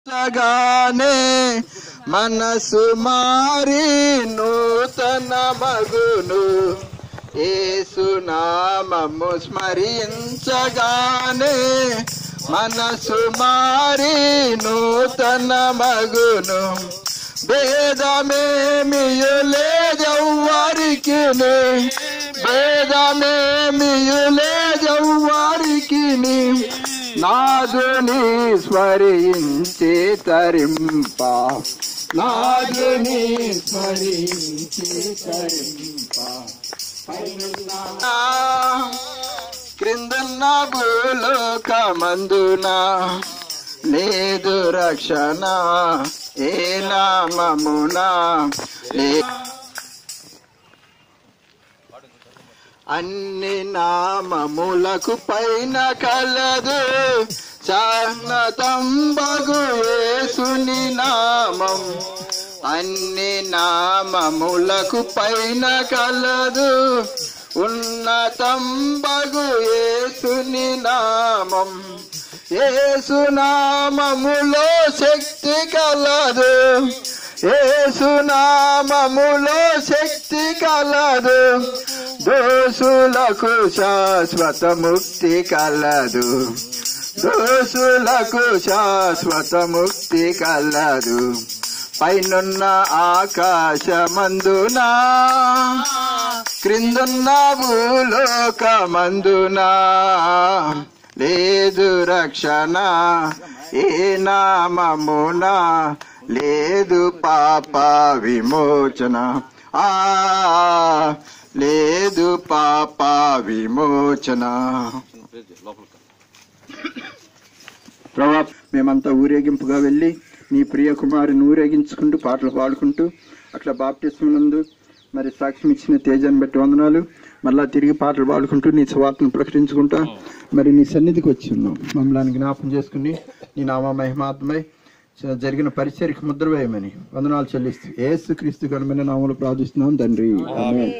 గానే మనసు మారి నూతన మగును. యేసు నామము స్మరించగానే మనసు మారి నూతన మగును. భేదమేమియు లేదెవ్వరికి, భేదమేమియు లేదెవ్వరికి, నాదుని స్మరించి తరింప, నాదుని స్మరించి తరింప. క్రిందన్న భూలోకమందున లేదు రక్షణ ఏ నామమున అన్ని నామములకు పైన కలదు శాశ్వతంబగు యేసుని నామం. అన్ని నామములకు పైన కలదు ఉన్నతంబగు యేసుని నామం. యేసు నామములో శక్తి కలదు, యేసు నామములో శక్తి కలదు. దోషులకు శాశ్వత ముక్తి కలదు, దోషులకు శాశ్వత ముక్తి కలదు. పైనున్న ఆకాశమందున క్రిందున్న భూలోకమందున లేదు రక్షణ ఏ నామమున లేదు పాప విమోచన, లేదు పాప విమోచన. ప్రభా, మేమంతా ఊరేగింపుగా వెళ్ళి నీ ప్రియ కుమారుని ఊరేగించుకుంటూ పాటలు పాడుకుంటూ అట్లా బాప్టిస్మం నందు మరి సాక్ష్యం ఇచ్చిన తేజాన్ని బట్టి వందనాలు. మళ్ళా తిరిగి పాటలు పాడుకుంటూ నీ సువార్తను ప్రకటించుకుంటా మరి నీ సన్నిధికి వచ్చి ఉన్నాం. మమ్మల్ని జ్ఞాపం చేసుకుని నీ నామ మహిమాత్మై జరిగిన పరిచర్యకు ముద్ర వేయమని వందనాలు చెల్లిస్తూ యేసు క్రీస్తు ఘనమైన నామములో ప్రార్థిస్తున్నాం తండ్రి. ఆమేన్.